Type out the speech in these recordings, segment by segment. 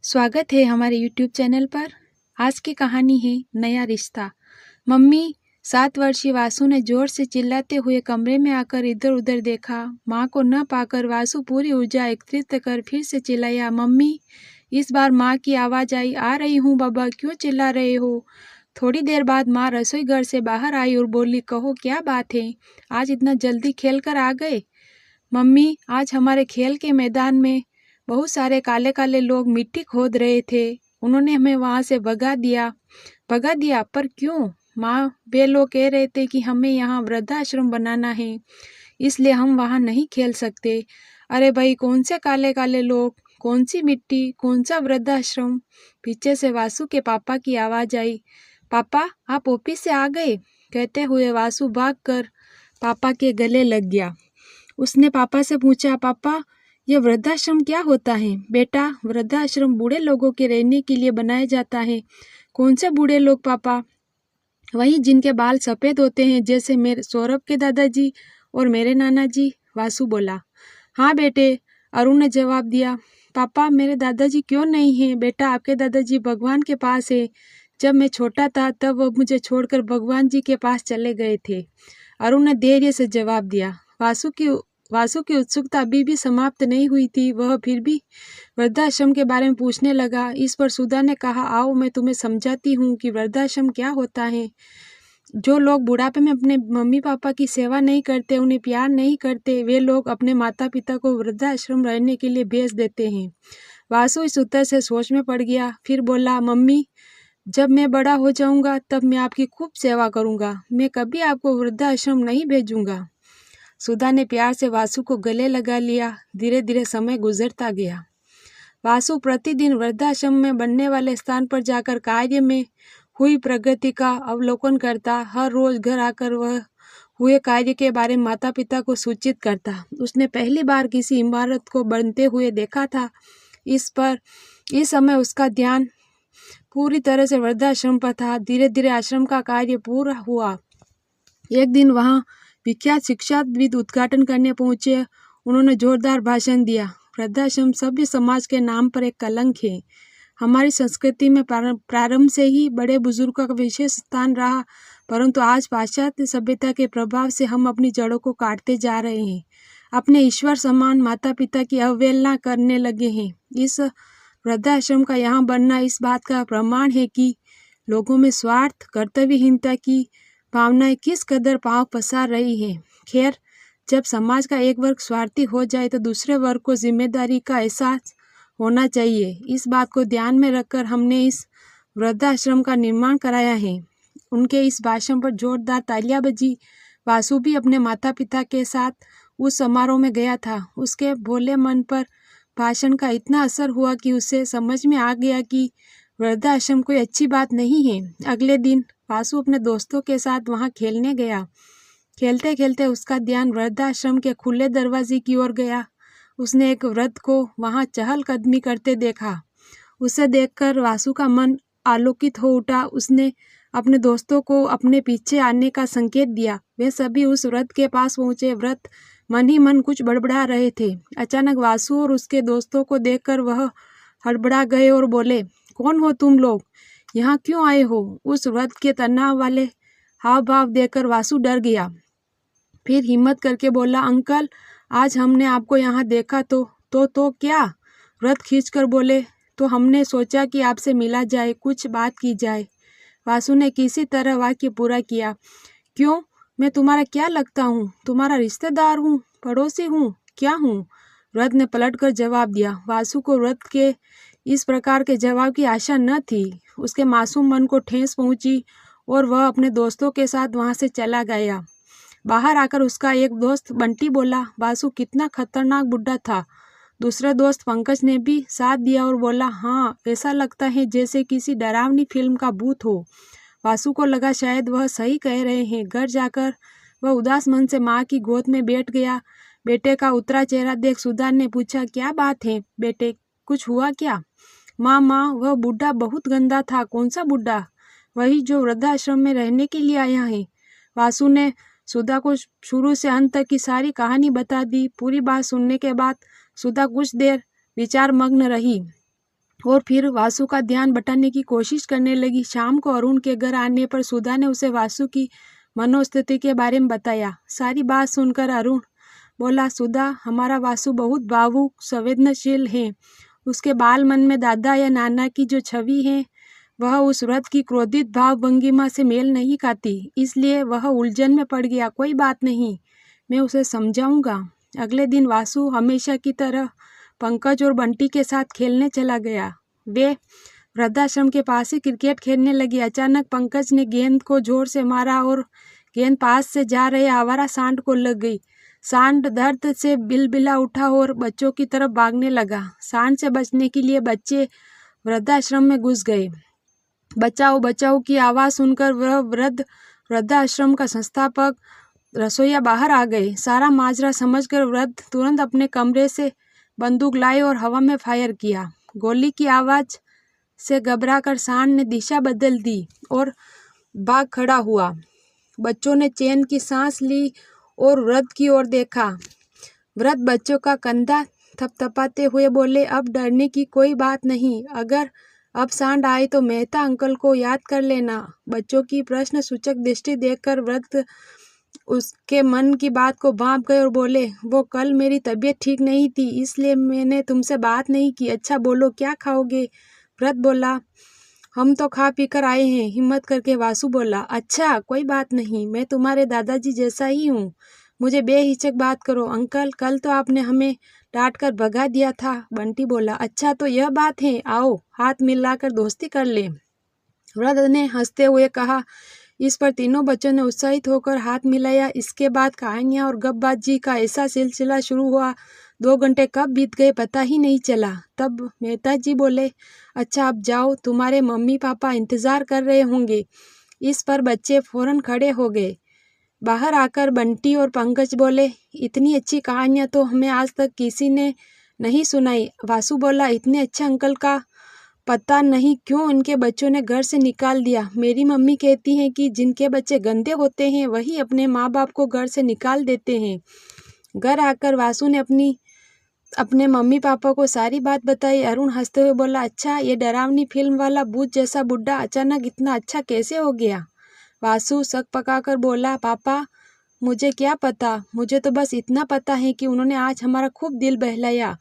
स्वागत है हमारे YouTube चैनल पर। आज की कहानी है नया रिश्ता। मम्मी 7 वर्षीय वासु ने जोर से चिल्लाते हुए कमरे में आकर इधर उधर देखा। माँ को न पाकर वासु पूरी ऊर्जा एकत्रित कर फिर से चिल्लाया, मम्मी। इस बार माँ की आवाज़ आई, आ रही हूँ बाबा, क्यों चिल्ला रहे हो? थोड़ी देर बाद माँ रसोई घर से बाहर आई और बोली, कहो क्या बात है, आज इतना जल्दी खेल कर आ गए? मम्मी, आज हमारे खेल के मैदान में बहुत सारे काले काले लोग मिट्टी खोद रहे थे। उन्होंने हमें वहाँ से भगा दिया। पर क्यों? माँ, वे लोग कह रहे थे कि हमें यहाँ वृद्धाश्रम बनाना है, इसलिए हम वहाँ नहीं खेल सकते। अरे भाई, कौन से काले काले लोग, कौन सी मिट्टी, कौन सा वृद्धाश्रम? पीछे से वासु के पापा की आवाज़ आई। पापा, आप ऑफिस से आ गए? कहते हुए वासु भागकर पापा के गले लग गया। उसने पापा से पूछा, पापा, यह वृद्धाश्रम क्या होता है? बेटा, वृद्धाश्रम बूढ़े लोगों के रहने के लिए बनाया जाता है। कौन से बूढ़े लोग पापा? वही जिनके बाल सफ़ेद होते हैं, जैसे मेरे सौरभ के दादाजी और मेरे नाना जी, वासु बोला। हाँ बेटे, अरुण ने जवाब दिया। पापा, मेरे दादाजी क्यों नहीं हैं? बेटा, आपके दादाजी भगवान के पास है। जब मैं छोटा था तब वो मुझे छोड़कर भगवान जी के पास चले गए थे, अरुण ने धैर्य से जवाब दिया। वासु की उत्सुकता अभी भी समाप्त नहीं हुई थी। वह फिर भी वृद्धाश्रम के बारे में पूछने लगा। इस पर सुधा ने कहा, आओ मैं तुम्हें समझाती हूँ कि वृद्धाश्रम क्या होता है। जो लोग बुढ़ापे में अपने मम्मी पापा की सेवा नहीं करते, उन्हें प्यार नहीं करते, वे लोग अपने माता पिता को वृद्धाश्रम रहने के लिए भेज देते हैं। वासु इस उत्तर से सोच में पड़ गया। फिर बोला, मम्मी, जब मैं बड़ा हो जाऊंगा तब मैं आपकी खूब सेवा करूंगा। मैं कभी आपको वृद्धाश्रम नहीं भेजूंगा। सुधा ने प्यार से वासु को गले लगा लिया। धीरे धीरे समय गुजरता गया। वासु प्रतिदिन वृद्धाश्रम में बनने वाले स्थान पर जाकर कार्य में हुई प्रगति का अवलोकन करता। हर रोज घर आकर वह हुए कार्य के बारे में माता पिता को सूचित करता। उसने पहली बार किसी इमारत को बनते हुए देखा था। इस समय उसका ध्यान पूरी तरह से वृद्धाश्रम पर था। धीरे धीरे आश्रम का कार्य पूरा हुआ। एक दिन वहाँ विख्यात शिक्षाविद उद्घाटन करने पहुंचे। उन्होंने जोरदार भाषण दिया। वृद्धाश्रम सभ्य समाज के नाम पर एक कलंक है। हमारी संस्कृति में प्रारंभ से ही बड़े बुजुर्गों का विशेष स्थान रहा, परंतु आज पाश्चात्य सभ्यता के प्रभाव से हम अपनी जड़ों को काटते जा रहे हैं। अपने ईश्वर समान माता पिता की अवहेलना करने लगे हैं। इस वृद्धाश्रम का यहाँ बनना इस बात का प्रमाण है कि लोगों में स्वार्थ, कर्तव्यहीनता की भावनाएं किस कदर पांव पसार रही है। खैर, जब समाज का एक वर्ग स्वार्थी हो जाए तो दूसरे वर्ग को जिम्मेदारी का एहसास होना चाहिए। इस बात को ध्यान में रखकर हमने इस वृद्धाश्रम का निर्माण कराया है। उनके इस भाषण पर जोरदार तालियां बजी। वासु भी अपने माता पिता के साथ उस समारोह में गया था। उसके भोले मन पर भाषण का इतना असर हुआ कि उसे समझ में आ गया कि वृद्धाश्रम कोई अच्छी बात नहीं है। अगले दिन वासु अपने दोस्तों के साथ वहां खेलने गया। खेलते खेलते उसका ध्यान वृद्धाश्रम के खुले दरवाजे की ओर गया। उसने एक वृद्ध को वहां चहलकदमी करते देखा। उसे देखकर वासु का मन आलोकित हो उठा। उसने अपने दोस्तों को अपने पीछे आने का संकेत दिया। वे सभी उस वृद्ध के पास पहुंचे। वृद्ध मन ही मन कुछ बड़बड़ा रहे थे। अचानक वासु और उसके दोस्तों को देखकर वह हड़बड़ा गए और बोले, कौन हो तुम लोग? यहाँ क्यों आए हो? उस वृद्ध के तनाव वाले हाव भाव देखकर वासु डर गया। फिर हिम्मत करके बोला, अंकल, आज हमने आपको यहाँ देखा तो क्या? वृद्ध खींचकर बोले, तो हमने सोचा कि आपसे मिला जाए, कुछ बात की जाए। वासु ने किसी तरह वाक्य पूरा किया। क्यों? मैं तुम्हारा क्या लगता हूँ? तुम्हारा रिश्तेदार हूँ, पड़ोसी हूँ, क्या हूँ? वृद्ध ने पलटकर जवाब दिया। वासु को वृद्ध के इस प्रकार के जवाब की आशा न थी। उसके मासूम मन को ठेस पहुंची और वह अपने दोस्तों के साथ वहां से चला गया। बाहर आकर उसका एक दोस्त बंटी बोला, वासु कितना खतरनाक बुढ़ा था। दूसरे दोस्त पंकज ने भी साथ दिया और बोला, हाँ, ऐसा लगता है जैसे किसी डरावनी फिल्म का भूत हो। वासु को लगा शायद वह सही कह रहे हैं। घर जाकर वह उदास मन से माँ की गोद में बैठ गया। बेटे का उतरा चेहरा देख सुधा ने पूछा, क्या बात है बेटे, कुछ हुआ क्या? माँ, वह बूढ़ा बहुत गंदा था। कौन सा बूढ़ा? वही जो वृद्धाश्रम में रहने के लिए आया है। वासु ने सुधा को शुरू से अंत तक की सारी कहानी बता दी। पूरी बात सुनने के बाद सुधा कुछ देर विचार मग्न रही और फिर वासु का ध्यान बटाने की कोशिश करने लगी। शाम को अरुण के घर आने पर सुधा ने उसे वासु की मनोस्थिति के बारे में बताया। सारी बात सुनकर अरुण बोला, सुधा, हमारा वासु बहुत भावुक संवेदनशील है। उसके बाल मन में दादा या नाना की जो छवि है वह उस व्रत की क्रोधित भाव भंगिमा से मेल नहीं खाती, इसलिए वह उलझन में पड़ गया। कोई बात नहीं, मैं उसे समझाऊंगा। अगले दिन वासु हमेशा की तरह पंकज और बंटी के साथ खेलने चला गया। वे वृद्धाश्रम के पास ही क्रिकेट खेलने लगे। अचानक पंकज ने गेंद को जोर से मारा और गेंद पास से जा रहे आवारा सांड को लग गई। सांड दर्द से बिलबिला उठा और बच्चों की तरफ भागने लगा। सांड से बचने के लिए बच्चे वृद्धाश्रम में घुस गए। बचाओ बचाओ की आवाज़ सुनकर वह वृद्धाश्रम का संस्थापक रसोईया बाहर आ गए। सारा माजरा समझकर वृद्ध तुरंत अपने कमरे से बंदूक लाए और हवा में फायर किया। गोली की आवाज़ से घबराकर सांड ने दिशा बदल दी और भाग खड़ा हुआ। बच्चों ने चैन की सांस ली और वृद्ध की ओर देखा। वृद्ध बच्चों का कंधा थपथपाते हुए बोले, अब डरने की कोई बात नहीं। अगर अब सांड आए तो मेहता अंकल को याद कर लेना। बच्चों की प्रश्न सूचक दृष्टि देखकर वृद्ध उसके मन की बात को भांप गए और बोले, वो कल मेरी तबीयत ठीक नहीं थी, इसलिए मैंने तुमसे बात नहीं की। अच्छा बोलो, क्या खाओगे? वृद्ध बोला, हम तो खा पी कर आए हैं। हिम्मत करके वासु बोला, अच्छा कोई बात नहीं, मैं तुम्हारे दादाजी जैसा ही हूँ, मुझे बेहिचक बात करो। अंकल, कल तो आपने हमें डांट कर भगा दिया था। बंटी बोला, अच्छा तो यह बात है, आओ हाथ मिलाकर दोस्ती कर ले। वृद्ध ने हंसते हुए कहा। इस पर तीनों बच्चों ने उत्साहित होकर हाथ मिलाया। इसके बाद कहानियाँ और गपबाजी का ऐसा सिलसिला शुरू हुआ। 2 घंटे कब बीत गए पता ही नहीं चला। तब मेहता जी बोले, अच्छा अब जाओ, तुम्हारे मम्मी पापा इंतज़ार कर रहे होंगे। इस पर बच्चे फौरन खड़े हो गए। बाहर आकर बंटी और पंकज बोले, इतनी अच्छी कहानियाँ तो हमें आज तक किसी ने नहीं सुनाई। वासु बोला, इतने अच्छे अंकल का पता नहीं क्यों उनके बच्चों ने घर से निकाल दिया। मेरी मम्मी कहती हैं कि जिनके बच्चे गंदे होते हैं वही अपने माँ बाप को घर से निकाल देते हैं। घर आकर वासु ने अपने मम्मी पापा को सारी बात बताई। अरुण हंसते हुए बोला, अच्छा ये डरावनी फिल्म वाला भूत जैसा बुड्ढा अचानक इतना अच्छा कैसे हो गया? वासु शक पकाकर बोला, पापा मुझे क्या पता, मुझे तो बस इतना पता है कि उन्होंने आज हमारा खूब दिल बहलाया।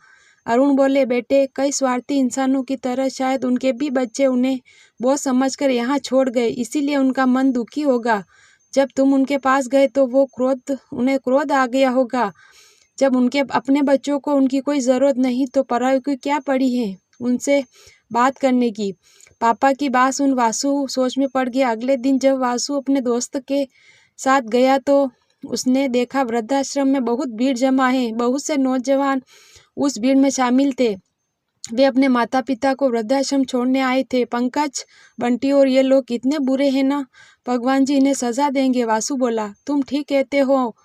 अरुण बोले, बेटे, कई स्वार्थी इंसानों की तरह शायद उनके भी बच्चे उन्हें बहुत समझकर यहाँ छोड़ गए, इसीलिए उनका मन दुखी होगा। जब तुम उनके पास गए तो उन्हें क्रोध आ गया होगा। जब उनके अपने बच्चों को उनकी कोई ज़रूरत नहीं तो पराई की क्या पड़ी है उनसे बात करने की। पापा की बात सुन वासु सोच में पड़ गया। अगले दिन जब वासु अपने दोस्त के साथ गया तो उसने देखा वृद्धाश्रम में बहुत भीड़ जमा है। बहुत से नौजवान उस भीड़ में शामिल थे। वे अपने माता पिता को वृद्धाश्रम छोड़ने आए थे। पंकज, बंटी और ये लोग कितने बुरे हैं ना, भगवान जी इन्हें सजा देंगे। वासु बोला, तुम ठीक कहते हो।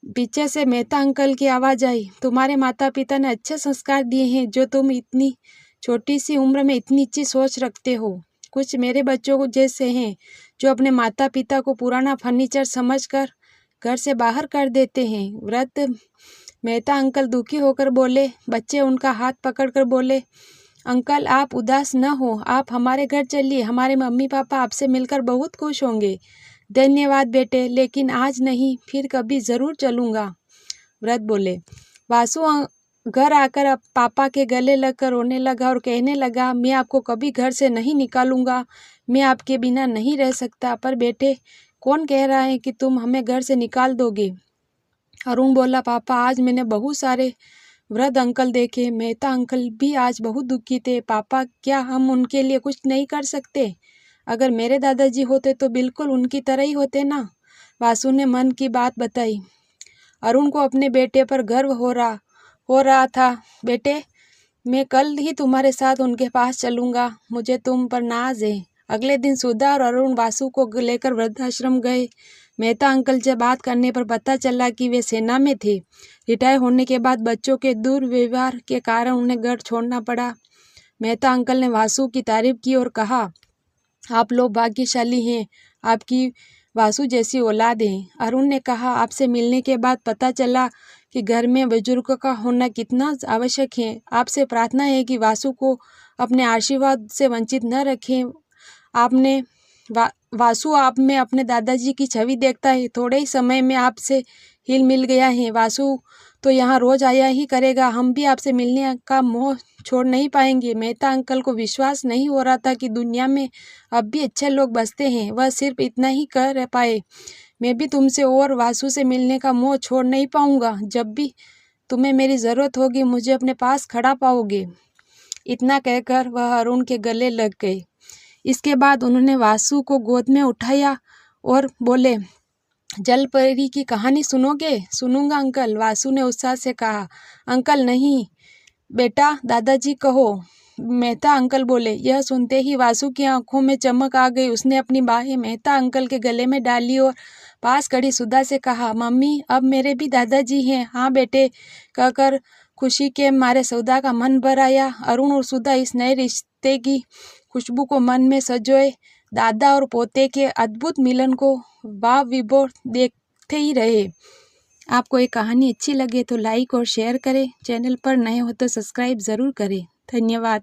पीछे से मेहता अंकल की आवाज़ आई, तुम्हारे माता पिता ने अच्छे संस्कार दिए हैं जो तुम इतनी छोटी सी उम्र में इतनी अच्छी सोच रखते हो। कुछ मेरे बच्चों को जैसे हैं जो अपने माता पिता को पुराना फर्नीचर समझकर घर से बाहर कर देते हैं। वृद्ध मेहता अंकल दुखी होकर बोले। बच्चे उनका हाथ पकड़कर बोले, अंकल आप उदास न हो, आप हमारे घर चलिए, हमारे मम्मी पापा आपसे मिलकर बहुत खुश होंगे। धन्यवाद बेटे, लेकिन आज नहीं, फिर कभी ज़रूर चलूँगा, वृद्ध बोले। वासु घर आकर पापा के गले लगकर रोने लगा और कहने लगा, मैं आपको कभी घर से नहीं निकालूंगा, मैं आपके बिना नहीं रह सकता। पर बेटे, कौन कह रहा है कि तुम हमें घर से निकाल दोगे? अरुण बोला, पापा आज मैंने बहुत सारे वृद्ध अंकल देखे, मेहता अंकल भी आज बहुत दुखी थे। पापा, क्या हम उनके लिए कुछ नहीं कर सकते? अगर मेरे दादाजी होते तो बिल्कुल उनकी तरह ही होते ना। वासु ने मन की बात बताई। अरुण को अपने बेटे पर गर्व हो रहा था। बेटे, मैं कल ही तुम्हारे साथ उनके पास चलूँगा, मुझे तुम पर नाज है। अगले दिन सुधा और अरुण वासु को लेकर वृद्धाश्रम गए। मेहता अंकल से बात करने पर पता चला कि वे सेना में थे। रिटायर होने के बाद बच्चों के दुर्व्यवहार के कारण उन्हें घर छोड़ना पड़ा। मेहता अंकल ने वासु की तारीफ की और कहा, आप लोग भाग्यशाली हैं, आपकी वासु जैसी औलाद है। अरुण ने कहा, आपसे मिलने के बाद पता चला कि घर में बुजुर्ग का होना कितना आवश्यक है। आपसे प्रार्थना है कि वासु को अपने आशीर्वाद से वंचित न रखें। आपने वासु आप में अपने दादाजी की छवि देखता है। थोड़े ही समय में आपसे हिल मिल गया है। वासु तो यहाँ रोज आया ही करेगा। हम भी आपसे मिलने का मोह छोड़ नहीं पाएंगे। मेहता अंकल को विश्वास नहीं हो रहा था कि दुनिया में अब भी अच्छे लोग बसते हैं। वह सिर्फ इतना ही कह पाए, मैं भी तुमसे और वासु से मिलने का मोह छोड़ नहीं पाऊंगा। जब भी तुम्हें मेरी ज़रूरत होगी मुझे अपने पास खड़ा पाओगे। इतना कहकर वह अरुण के गले लग गए। इसके बाद उन्होंने वासु को गोद में उठाया और बोले, जल परी की कहानी सुनोगे? सुनूंगा अंकल, वासु ने उत्साह से कहा। अंकल नहीं बेटा, दादाजी कहो, मेहता अंकल बोले। यह सुनते ही वासु की आंखों में चमक आ गई। उसने अपनी बाहें मेहता अंकल के गले में डाली और पास खड़ी सुधा से कहा, मम्मी अब मेरे भी दादाजी हैं। हाँ बेटे, कहकर खुशी के मारे सुधा का मन भर आया। अरुण और सुधा इस नए रिश्ते की खुशबू को मन में सजोए दादा और पोते के अद्भुत मिलन को वाह विभोर देखते ही रहे। आपको ये कहानी अच्छी लगे तो लाइक और शेयर करें। चैनल पर नए हो तो सब्सक्राइब ज़रूर करें। धन्यवाद।